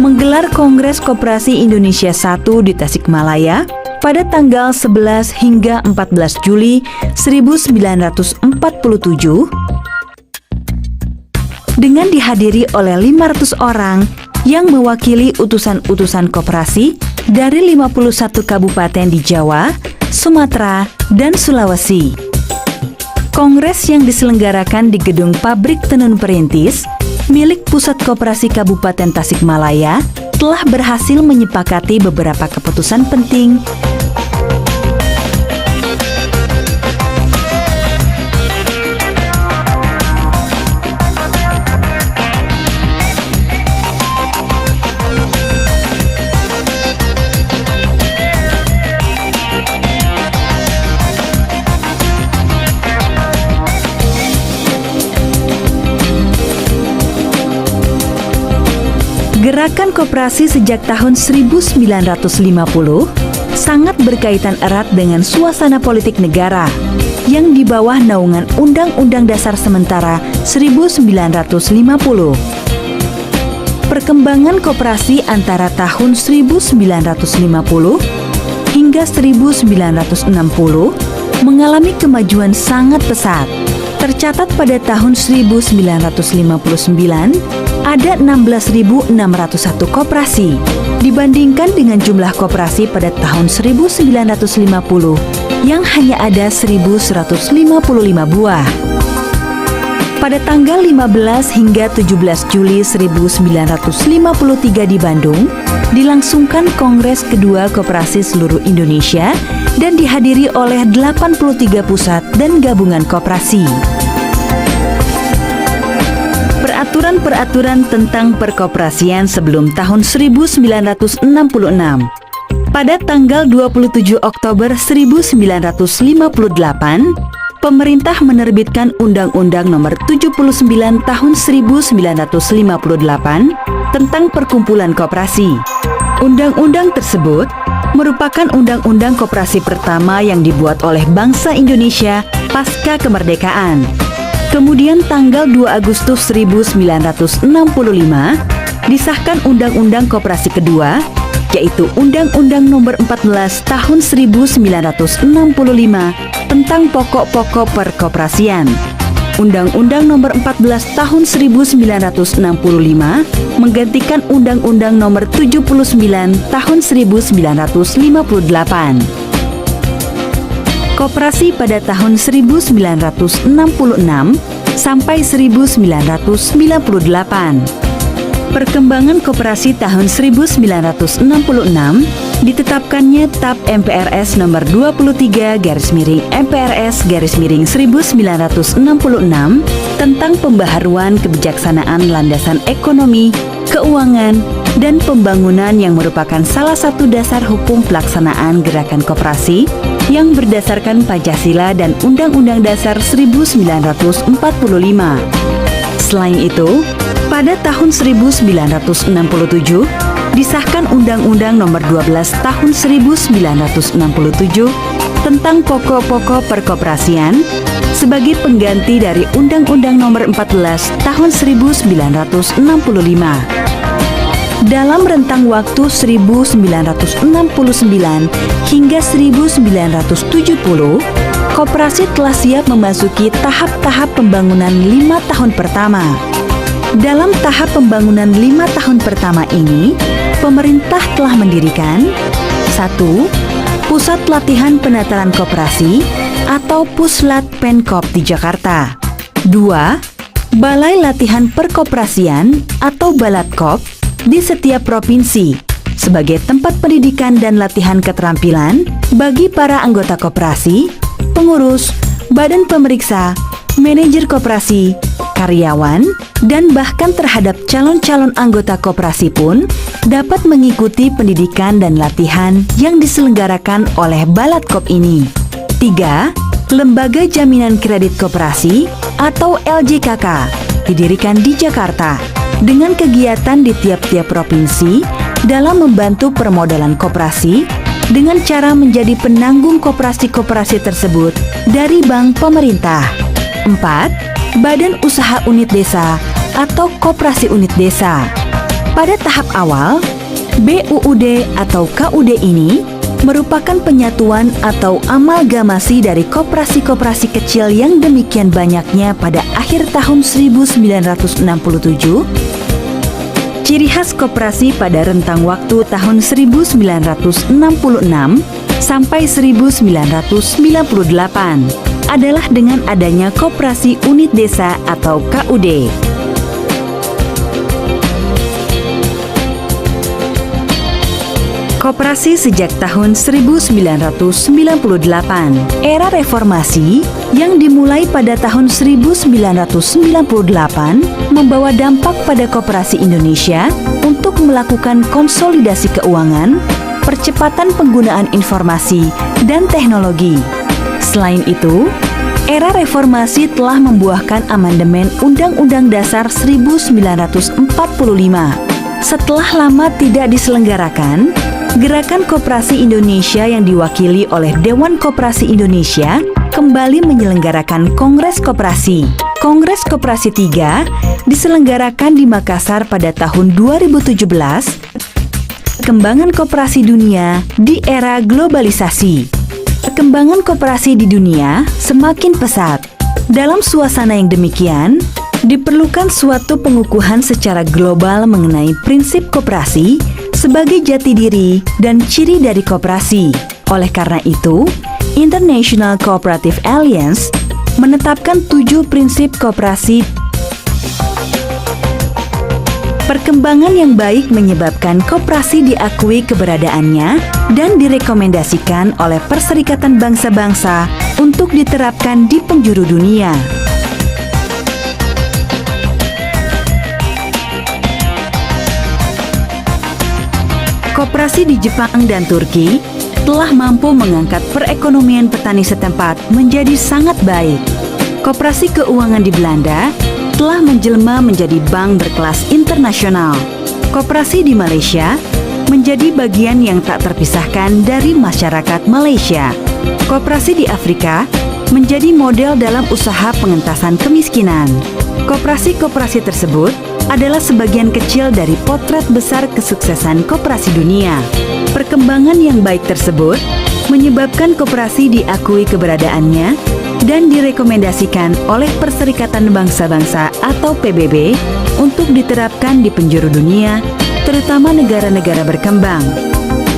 menggelar Kongres Koperasi Indonesia I di Tasikmalaya pada tanggal 11 hingga 14 Juli 1947 dengan dihadiri oleh 500 orang yang mewakili utusan-utusan koperasi dari 51 kabupaten di Jawa, Sumatera, dan Sulawesi. Kongres yang diselenggarakan di Gedung Pabrik Tenun Perintis milik Pusat Koperasi Kabupaten Tasikmalaya telah berhasil menyepakati beberapa keputusan penting Gerakan koperasi sejak tahun 1950 sangat berkaitan erat dengan suasana politik negara yang di bawah naungan Undang-Undang Dasar Sementara 1950. Perkembangan koperasi antara tahun 1950 hingga 1960 mengalami kemajuan sangat pesat. Tercatat pada tahun 1959 ada 16.601 koperasi dibandingkan dengan jumlah koperasi pada tahun 1950 yang hanya ada 1.155 buah. Pada tanggal 15 hingga 17 Juli 1953 di Bandung, dilangsungkan Kongres Kedua Koperasi Seluruh Indonesia dan dihadiri oleh 83 pusat dan gabungan koperasi. Peraturan-peraturan tentang perkoperasian sebelum tahun 1966. Pada tanggal 27 Oktober 1958, pemerintah menerbitkan Undang-Undang Nomor 79 Tahun 1958 tentang Perkumpulan Koperasi. Undang-undang tersebut merupakan undang-undang koperasi pertama yang dibuat oleh bangsa Indonesia pasca kemerdekaan. Kemudian tanggal 2 Agustus 1965 disahkan Undang-Undang Koperasi kedua, yaitu Undang-Undang Nomor 14 Tahun 1965 tentang pokok-pokok perkoperasian. Undang-Undang Nomor 14 Tahun 1965 menggantikan Undang-Undang Nomor 79 Tahun 1958. Koperasi pada tahun 1966 sampai 1998. Perkembangan koperasi tahun 1966 ditetapkannya TAP MPRS nomor 23/MPRS/1966 tentang pembaharuan kebijaksanaan landasan ekonomi, keuangan, dan pembangunan yang merupakan salah satu dasar hukum pelaksanaan gerakan koperasi yang berdasarkan Pancasila dan Undang-Undang Dasar 1945. Selain itu, pada tahun 1967 disahkan Undang-Undang Nomor 12 Tahun 1967 tentang pokok-pokok perkoperasian sebagai pengganti dari Undang-Undang Nomor 14 Tahun 1965. Dalam rentang waktu 1969 hingga 1970, koperasi telah siap memasuki tahap-tahap pembangunan 5 tahun pertama. Dalam tahap pembangunan 5 tahun pertama ini, pemerintah telah mendirikan 1. Pusat Latihan Penataran Koperasi atau Puslat Penkop di Jakarta. 2. Balai Latihan Perkoperasian atau Balatkop di setiap provinsi sebagai tempat pendidikan dan latihan keterampilan bagi para anggota koperasi, pengurus, badan pemeriksa, manajer koperasi, karyawan, dan bahkan terhadap calon-calon anggota koperasi pun dapat mengikuti pendidikan dan latihan yang diselenggarakan oleh Balatkop ini. 3. Lembaga Jaminan Kredit Koperasi atau LJKK didirikan di Jakarta dengan kegiatan di tiap-tiap provinsi dalam membantu permodalan koperasi dengan cara menjadi penanggung koperasi-koperasi tersebut dari bank pemerintah. 4. Badan Usaha Unit Desa atau Koperasi Unit Desa. Pada tahap awal, BUUD atau KUD ini merupakan penyatuan atau amalgamasi dari koperasi-koperasi kecil yang demikian banyaknya pada akhir tahun 1967. Ciri khas koperasi pada rentang waktu tahun 1966 sampai 1998 adalah dengan adanya Koperasi Unit Desa atau KUD. Koperasi sejak tahun 1998, era reformasi yang dimulai pada tahun 1998 membawa dampak pada koperasi Indonesia untuk melakukan konsolidasi keuangan, percepatan penggunaan informasi, dan teknologi. Selain itu, era reformasi telah membuahkan amandemen Undang-Undang Dasar 1945. Setelah lama tidak diselenggarakan, Gerakan Koperasi Indonesia yang diwakili oleh Dewan Koperasi Indonesia kembali menyelenggarakan Kongres Koperasi. Kongres Koperasi 3 diselenggarakan di Makassar pada tahun 2017. Perkembangan koperasi dunia di era globalisasi. Perkembangan koperasi di dunia semakin pesat. Dalam suasana yang demikian, diperlukan suatu pengukuhan secara global mengenai prinsip koperasi sebagai jati diri dan ciri dari koperasi. Oleh karena itu, International Cooperative Alliance menetapkan 7 prinsip koperasi. Perkembangan yang baik menyebabkan koperasi diakui keberadaannya dan direkomendasikan oleh Perserikatan Bangsa-Bangsa untuk diterapkan di penjuru dunia. Koperasi di Jepang dan Turki telah mampu mengangkat perekonomian petani setempat menjadi sangat baik. Koperasi keuangan di Belanda telah menjelma menjadi bank berkelas internasional. Koperasi di Malaysia menjadi bagian yang tak terpisahkan dari masyarakat Malaysia. Koperasi di Afrika menjadi model dalam usaha pengentasan kemiskinan. Koperasi-koperasi tersebut adalah sebagian kecil dari potret besar kesuksesan koperasi dunia. Perkembangan yang baik tersebut menyebabkan koperasi diakui keberadaannya dan direkomendasikan oleh Perserikatan Bangsa-Bangsa atau PBB untuk diterapkan di penjuru dunia, terutama negara-negara berkembang.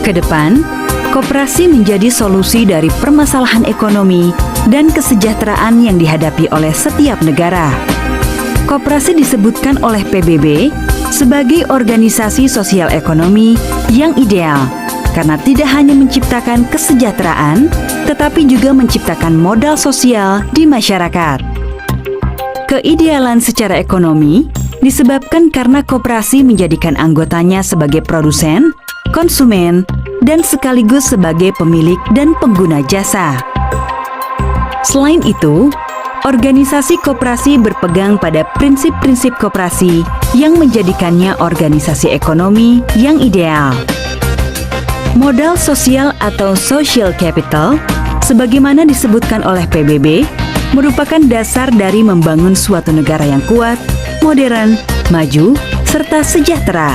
Kedepan, koperasi menjadi solusi dari permasalahan ekonomi dan kesejahteraan yang dihadapi oleh setiap negara. Koperasi disebutkan oleh PBB sebagai organisasi sosial ekonomi yang ideal karena tidak hanya menciptakan kesejahteraan, tetapi juga menciptakan modal sosial di masyarakat. Keidealan secara ekonomi disebabkan karena koperasi menjadikan anggotanya sebagai produsen, konsumen, dan sekaligus sebagai pemilik dan pengguna jasa. Selain itu, organisasi koperasi berpegang pada prinsip-prinsip koperasi yang menjadikannya organisasi ekonomi yang ideal. Modal sosial atau social capital, sebagaimana disebutkan oleh PBB, merupakan dasar dari membangun suatu negara yang kuat, modern, maju, serta sejahtera.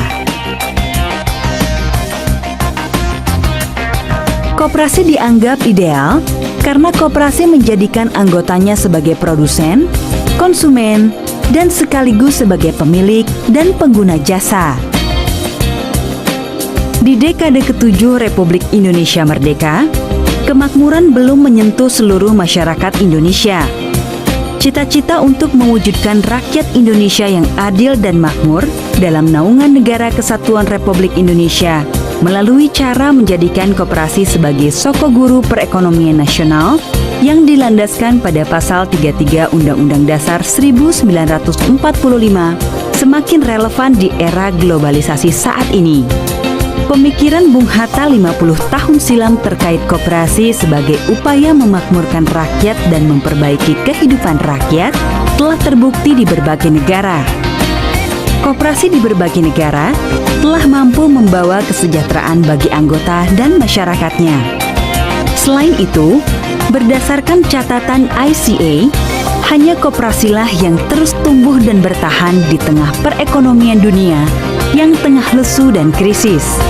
Koperasi dianggap ideal karena koperasi menjadikan anggotanya sebagai produsen, konsumen, dan sekaligus sebagai pemilik dan pengguna jasa. Di dekade ke-7 Republik Indonesia Merdeka, kemakmuran belum menyentuh seluruh masyarakat Indonesia. Cita-cita untuk mewujudkan rakyat Indonesia yang adil dan makmur dalam naungan Negara Kesatuan Republik Indonesia melalui cara menjadikan koperasi sebagai sokoguru perekonomian nasional yang dilandaskan pada pasal 33 Undang-Undang Dasar 1945 semakin relevan di era globalisasi saat ini. Pemikiran Bung Hatta 50 tahun silam terkait koperasi sebagai upaya memakmurkan rakyat dan memperbaiki kehidupan rakyat telah terbukti di berbagai negara. Koperasi di berbagai negara telah mampu membawa kesejahteraan bagi anggota dan masyarakatnya. Selain itu, berdasarkan catatan ICA, hanya koperasilah yang terus tumbuh dan bertahan di tengah perekonomian dunia yang tengah lesu dan krisis.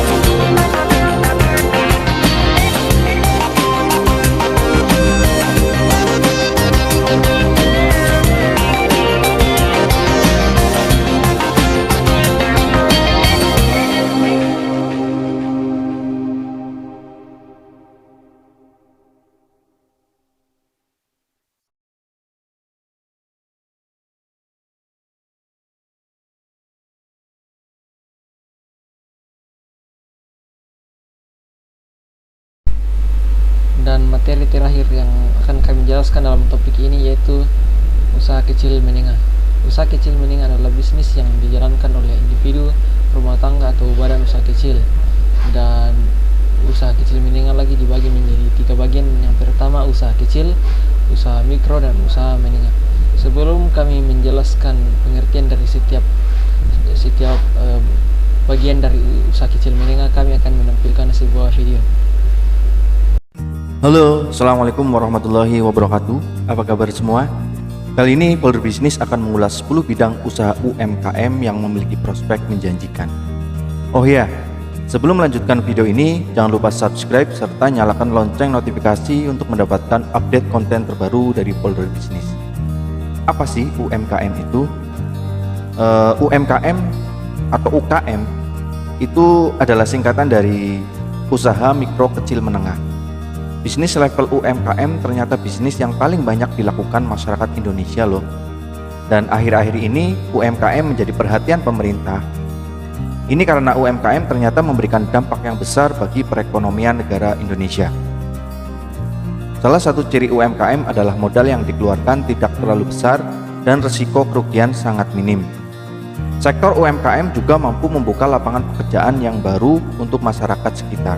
Dan materi terakhir yang akan kami jelaskan dalam topik ini yaitu usaha kecil menengah. Usaha kecil menengah adalah bisnis yang dijalankan oleh individu, rumah tangga atau badan usaha kecil. Dan usaha kecil menengah lagi dibagi menjadi 3 bagian. Yang pertama usaha kecil, usaha mikro, dan usaha menengah. Sebelum kami menjelaskan pengertian dari setiap bagian dari usaha kecil menengah, kami akan menampilkan sebuah video. Halo, Assalamualaikum warahmatullahi wabarakatuh. Apa kabar semua? Kali ini Polder Bisnis akan mengulas 10 bidang usaha UMKM yang memiliki prospek menjanjikan. Oh ya, sebelum melanjutkan video ini, jangan lupa subscribe serta nyalakan lonceng notifikasi untuk mendapatkan update konten terbaru dari Polder Bisnis. Apa sih UMKM itu? UMKM atau UKM itu adalah singkatan dari usaha mikro kecil menengah. Bisnis level UMKM ternyata bisnis yang paling banyak dilakukan masyarakat Indonesia loh. Dan akhir-akhir ini UMKM menjadi perhatian pemerintah. Ini karena UMKM ternyata memberikan dampak yang besar bagi perekonomian negara Indonesia. Salah satu ciri UMKM adalah modal yang dikeluarkan tidak terlalu besar dan risiko kerugian sangat minim. Sektor UMKM juga mampu membuka lapangan pekerjaan yang baru untuk masyarakat sekitar.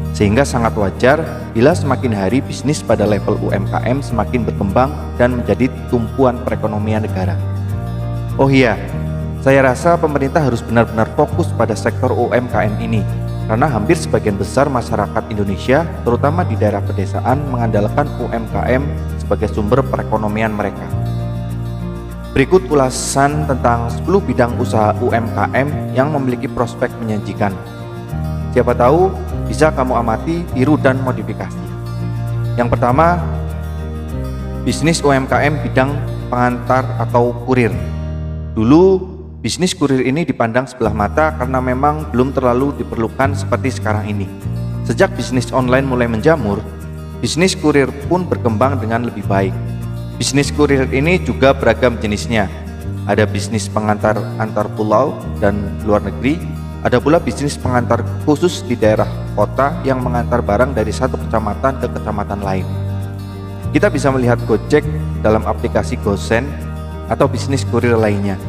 Sehingga sangat wajar bila semakin hari bisnis pada level UMKM semakin berkembang dan menjadi tumpuan perekonomian negara. Oh iya, saya rasa pemerintah harus benar-benar fokus pada sektor UMKM ini, karena hampir sebagian besar masyarakat Indonesia, terutama di daerah pedesaan, mengandalkan UMKM sebagai sumber perekonomian mereka. Berikut ulasan tentang 10 bidang usaha UMKM yang memiliki prospek menjanjikan. Siapa tahu bisa kamu amati, tiru, dan modifikasi. Yang pertama, bisnis UMKM bidang pengantar atau kurir. Dulu, bisnis kurir ini dipandang sebelah mata karena memang belum terlalu diperlukan seperti sekarang ini. Sejak bisnis online mulai menjamur, bisnis kurir pun berkembang dengan lebih baik. Bisnis kurir ini juga beragam jenisnya. Ada bisnis pengantar antar pulau dan luar negeri. Ada pula bisnis pengantar khusus di daerah kota yang mengantar barang dari satu kecamatan ke kecamatan lain. Kita bisa melihat Gojek dalam aplikasi GoSend atau bisnis kurir lainnya.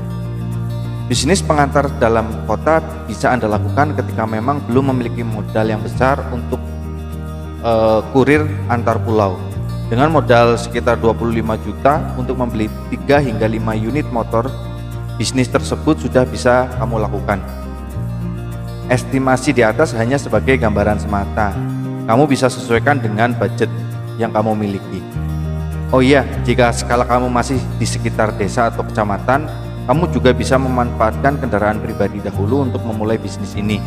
Bisnis pengantar dalam kota bisa Anda lakukan ketika memang belum memiliki modal yang besar untuk kurir antar pulau. Dengan modal sekitar 25 juta untuk membeli 3 hingga 5 unit motor, bisnis tersebut sudah bisa kamu lakukan. Estimasi di atas hanya sebagai gambaran semata. Kamu bisa sesuaikan dengan budget yang kamu miliki. Oh iya, jika skala kamu masih di sekitar desa atau kecamatan, kamu juga bisa memanfaatkan kendaraan pribadi dahulu untuk memulai bisnis ini.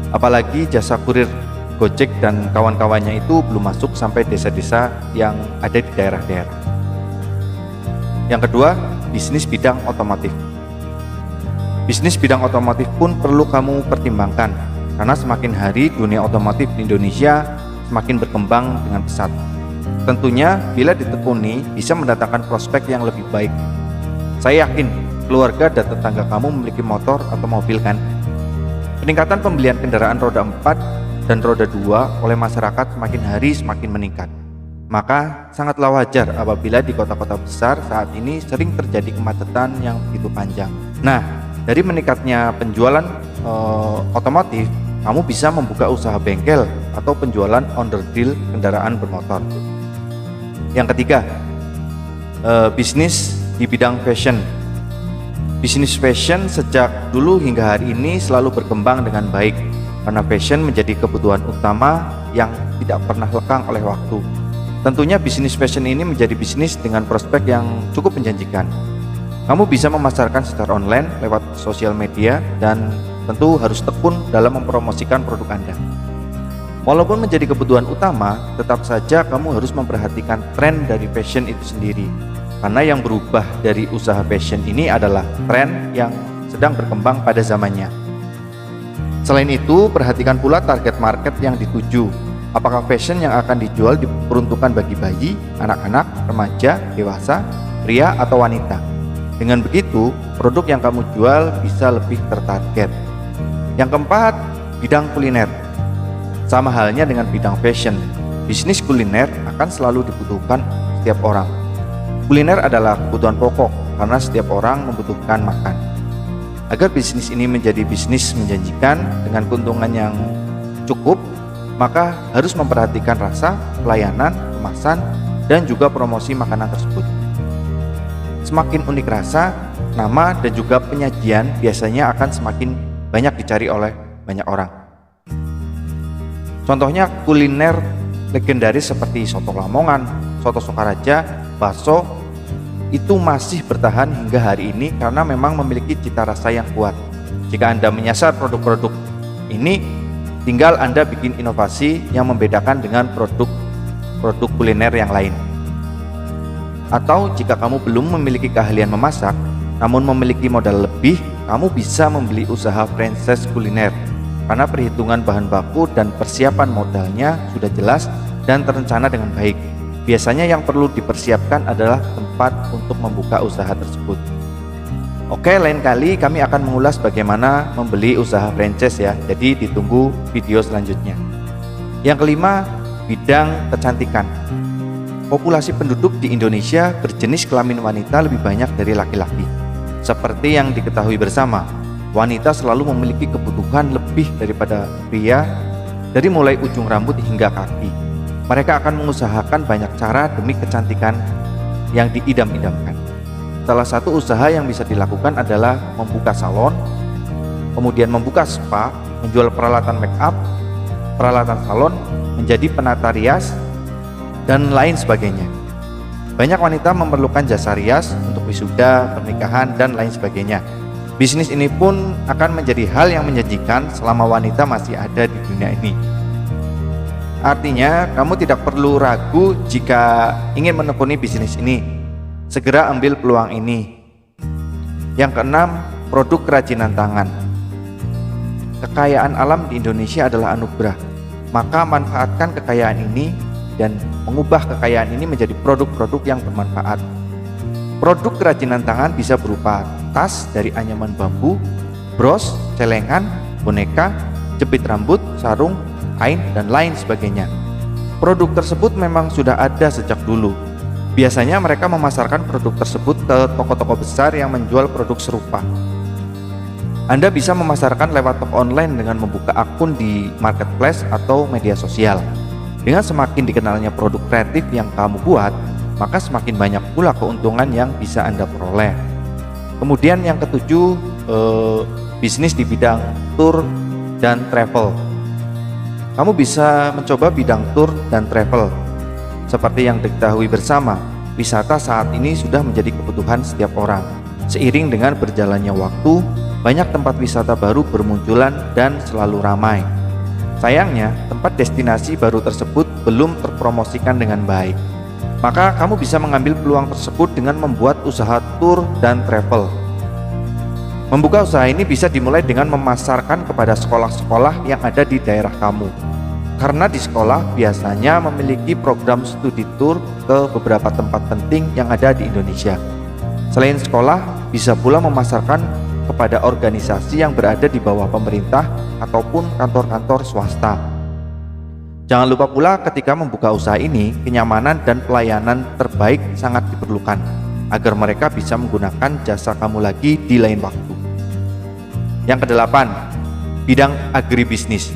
Apalagi jasa kurir Gojek dan kawan-kawannya itu belum masuk sampai desa-desa yang ada di daerah-daerah. Yang kedua, bisnis bidang otomotif. Bisnis bidang otomotif pun perlu kamu pertimbangkan, karena semakin hari dunia otomotif di Indonesia semakin berkembang dengan pesat. Tentunya bila ditekuni bisa mendatangkan prospek yang lebih baik. Saya yakin keluarga dan tetangga kamu memiliki motor atau mobil kan? Peningkatan pembelian kendaraan roda 4 dan roda 2 oleh masyarakat semakin hari semakin meningkat. Maka sangatlah wajar apabila di kota-kota besar saat ini sering terjadi kemacetan yang begitu panjang. Nah, dari meningkatnya penjualan otomotif, kamu bisa membuka usaha bengkel atau penjualan onderdil kendaraan bermotor. Yang ketiga, bisnis di bidang fashion. Bisnis fashion sejak dulu hingga hari ini selalu berkembang dengan baik karena fashion menjadi kebutuhan utama yang tidak pernah lekang oleh waktu. Tentunya bisnis fashion ini menjadi bisnis dengan prospek yang cukup menjanjikan. Kamu bisa memasarkan secara online lewat sosial media dan tentu harus tekun dalam mempromosikan produk Anda. Walaupun menjadi kebutuhan utama, tetap saja kamu harus memperhatikan tren dari fashion itu sendiri. Karena yang berubah dari usaha fashion ini adalah tren yang sedang berkembang pada zamannya. Selain itu, perhatikan pula target market yang dituju. Apakah fashion yang akan dijual diperuntukkan bagi bayi, anak-anak, remaja, dewasa, pria, atau wanita? Dengan begitu, produk yang kamu jual bisa lebih tertarget. Yang keempat, bidang kuliner. Sama halnya dengan bidang fashion, bisnis kuliner akan selalu dibutuhkan setiap orang. Kuliner adalah kebutuhan pokok karena setiap orang membutuhkan makan. Agar bisnis ini menjadi bisnis menjanjikan dengan keuntungan yang cukup, maka harus memperhatikan rasa, pelayanan, kemasan, dan juga promosi makanan tersebut. Semakin unik rasa, nama, dan juga penyajian biasanya akan semakin banyak dicari oleh banyak orang. Contohnya kuliner legendaris seperti soto Lamongan, soto Sokaraja, bakso itu masih bertahan hingga hari ini karena memang memiliki cita rasa yang kuat. Jika Anda menyasar produk-produk ini, tinggal Anda bikin inovasi yang membedakan dengan produk kuliner yang lain. Atau jika kamu belum memiliki keahlian memasak, namun memiliki modal lebih, kamu bisa membeli usaha franchise kuliner. Karena perhitungan bahan baku dan persiapan modalnya sudah jelas dan terencana dengan baik. Biasanya yang perlu dipersiapkan adalah tempat untuk membuka usaha tersebut. Oke, lain kali kami akan mengulas bagaimana membeli usaha franchise ya. Jadi ditunggu video selanjutnya. Yang kelima, bidang kecantikan. Populasi penduduk di Indonesia berjenis kelamin wanita lebih banyak dari laki-laki. Seperti yang diketahui bersama, wanita selalu memiliki kebutuhan lebih daripada pria, dari mulai ujung rambut hingga kaki. Mereka akan mengusahakan banyak cara demi kecantikan yang diidam-idamkan. Salah satu usaha yang bisa dilakukan adalah membuka salon, kemudian membuka spa, menjual peralatan make up, peralatan salon, menjadi penata rias, dan lain sebagainya. Banyak wanita memerlukan jasa rias untuk wisuda, pernikahan, dan lain sebagainya. Bisnis ini pun akan menjadi hal yang menjanjikan selama wanita masih ada di dunia ini. Artinya, kamu tidak perlu ragu jika ingin menekuni bisnis ini. Segera ambil peluang ini. Yang keenam, produk kerajinan tangan. Kekayaan alam di Indonesia adalah anugerah. Maka manfaatkan kekayaan ini dan mengubah kekayaan ini menjadi produk-produk yang bermanfaat. Produk kerajinan tangan bisa berupa tas dari anyaman bambu, bros, celengan, boneka, jepit rambut, sarung, kain, dan lain sebagainya. Produk tersebut memang sudah ada sejak dulu. Biasanya mereka memasarkan produk tersebut ke toko-toko besar yang menjual produk serupa. Anda bisa memasarkan lewat toko online dengan membuka akun di marketplace atau media sosial. Dengan semakin dikenalnya produk kreatif yang kamu buat, maka semakin banyak pula keuntungan yang bisa Anda peroleh. Kemudian yang ketujuh, bisnis di bidang tour dan travel. Kamu bisa mencoba bidang tour dan travel. Seperti yang diketahui bersama, wisata saat ini sudah menjadi kebutuhan setiap orang. Seiring dengan berjalannya waktu, banyak tempat wisata baru bermunculan dan selalu ramai. Sayangnya, tempat destinasi baru tersebut belum terpromosikan dengan baik. Maka kamu bisa mengambil peluang tersebut dengan membuat usaha tour dan travel. Membuka usaha ini bisa dimulai dengan memasarkan kepada sekolah-sekolah yang ada di daerah kamu. Karena di sekolah biasanya memiliki program studi tour ke beberapa tempat penting yang ada di Indonesia. Selain sekolah, bisa pula memasarkan kepada organisasi yang berada di bawah pemerintah ataupun kantor-kantor swasta. Jangan lupa pula ketika membuka usaha ini, kenyamanan dan pelayanan terbaik sangat diperlukan agar mereka bisa menggunakan jasa kamu lagi di lain waktu. Yang kedelapan, bidang agribisnis.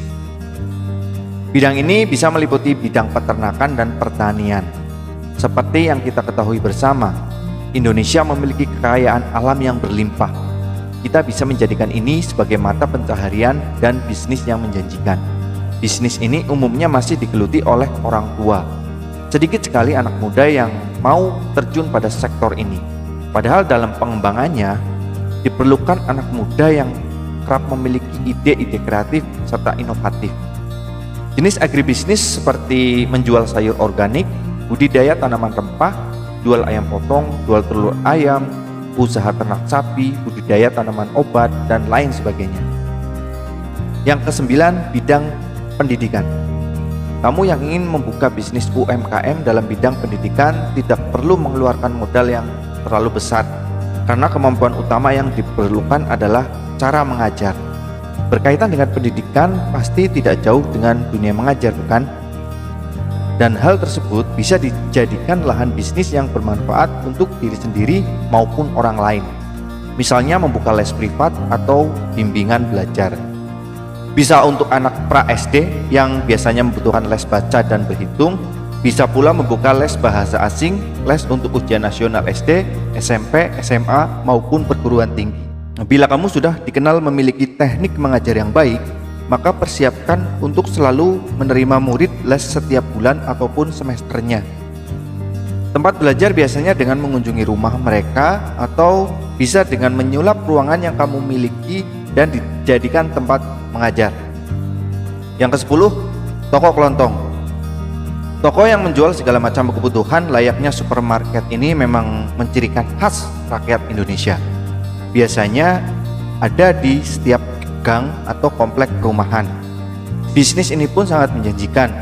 Bidang ini bisa meliputi bidang peternakan dan pertanian. Seperti yang kita ketahui bersama, Indonesia memiliki kekayaan alam yang berlimpah. kita bisa menjadikan ini sebagai mata pencaharian dan bisnis yang menjanjikan. Bisnis ini umumnya masih digeluti oleh orang tua. Sedikit sekali anak muda yang mau terjun pada sektor ini. Padahal dalam pengembangannya diperlukan anak muda yang kerap memiliki ide-ide kreatif serta inovatif. Jenis agribisnis seperti menjual sayur organik, budidaya tanaman rempah, jual ayam potong, jual telur ayam, usaha ternak sapi, budidaya tanaman obat, dan lain sebagainya. Yang kesembilan, bidang pendidikan. Kamu yang ingin membuka bisnis UMKM dalam bidang pendidikan tidak perlu mengeluarkan modal yang terlalu besar, karena kemampuan utama yang diperlukan adalah cara mengajar. Berkaitan dengan pendidikan pasti tidak jauh dengan dunia mengajar, bukan? Dan hal tersebut bisa dijadikan lahan bisnis yang bermanfaat untuk diri sendiri maupun orang lain. Misalnya membuka les privat atau bimbingan belajar. Bisa untuk anak pra-SD yang biasanya membutuhkan les baca dan berhitung. Bisa pula membuka les bahasa asing, les untuk ujian nasional SD, SMP, SMA maupun perguruan tinggi. Bila kamu sudah dikenal memiliki teknik mengajar yang baik, maka persiapkan untuk selalu menerima murid les setiap bulan ataupun semesternya. Tempat belajar biasanya dengan mengunjungi rumah mereka atau bisa dengan menyulap ruangan yang kamu miliki dan dijadikan tempat mengajar. Yang ke-10, toko kelontong. Toko yang menjual segala macam kebutuhan layaknya supermarket ini memang mencirikan khas rakyat Indonesia. Biasanya ada di setiap gang atau komplek perumahan. Bisnis ini pun sangat menjanjikan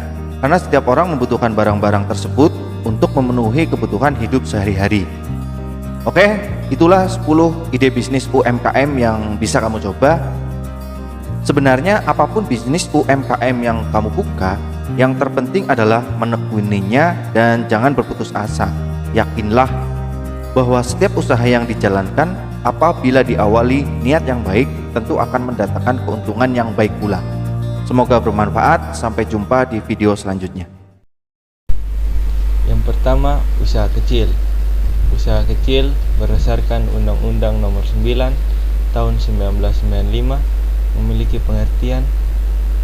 karena setiap orang membutuhkan barang-barang tersebut untuk memenuhi kebutuhan hidup sehari-hari. Oke, itulah 10 ide bisnis UMKM yang bisa kamu coba. Sebenarnya apapun bisnis UMKM yang kamu buka, yang terpenting adalah menekuninya dan jangan berputus asa. Yakinlah bahwa setiap usaha yang dijalankan apabila diawali niat yang baik tentu akan mendatangkan keuntungan yang baik pula. Semoga bermanfaat. Sampai jumpa di video selanjutnya. Yang pertama, usaha kecil. Usaha kecil berdasarkan Undang-Undang Nomor 9 Tahun 1995 memiliki pengertian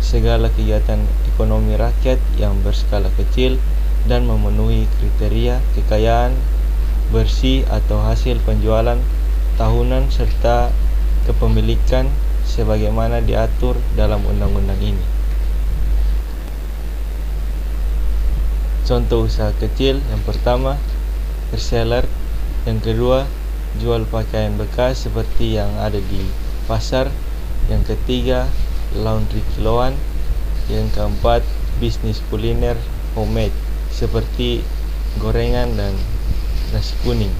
segala kegiatan ekonomi rakyat yang berskala kecil dan memenuhi kriteria kekayaan bersih atau hasil penjualan tahunan serta kepemilikan sebagaimana diatur dalam undang-undang ini. Contoh usaha kecil yang pertama, reseller. Yang kedua, jual pakaian bekas seperti yang ada di pasar. Yang ketiga, laundry kiloan. Yang keempat, bisnis kuliner homemade seperti gorengan dan nasi kuning.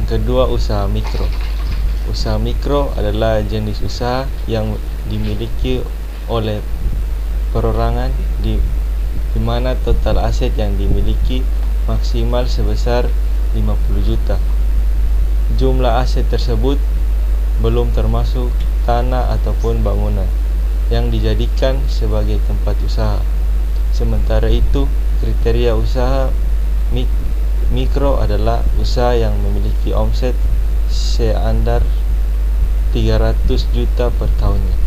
Kedua, usaha mikro. Usaha mikro adalah jenis usaha yang dimiliki oleh perorangan di mana total aset yang dimiliki maksimal sebesar 50 juta. Jumlah aset tersebut belum termasuk tanah ataupun bangunan yang dijadikan sebagai tempat usaha. Sementara itu, kriteria usaha mikro adalah usaha yang memiliki omset seandar 300 juta per tahunnya.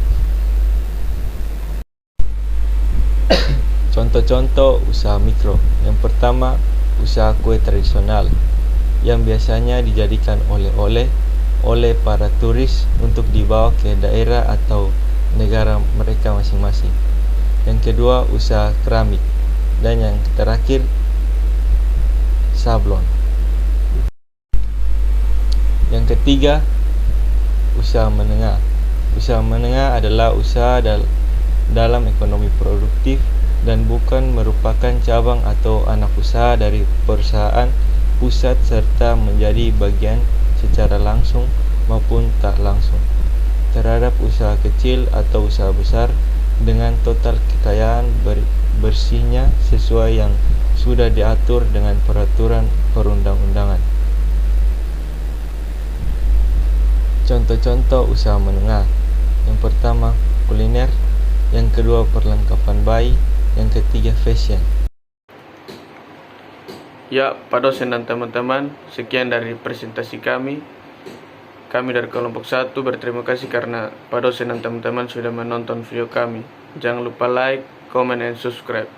Contoh-contoh usaha mikro. Yang pertama, usaha kue tradisional yang biasanya dijadikan oleh-oleh oleh para turis untuk dibawa ke daerah atau negara mereka masing-masing. Yang kedua, usaha keramik. Dan yang terakhir, sablon. Yang ketiga, usaha menengah. Usaha menengah adalah usaha dalam ekonomi produktif dan bukan merupakan cabang atau anak usaha dari perusahaan pusat serta menjadi bagian secara langsung maupun tak langsung terhadap usaha kecil atau usaha besar dengan total kekayaan bersihnya sesuai yang sudah diatur dengan peraturan perundang-undangan. Contoh-contoh usaha menengah. Yang pertama, kuliner. Yang kedua, perlengkapan bayi. Yang ketiga, fashion. Ya, Pak dosen dan teman-teman, sekian dari presentasi kami. Kami dari kelompok 1 berterima kasih karena Pak dosen dan teman-teman sudah menonton video kami. Jangan lupa like, comment, and subscribe.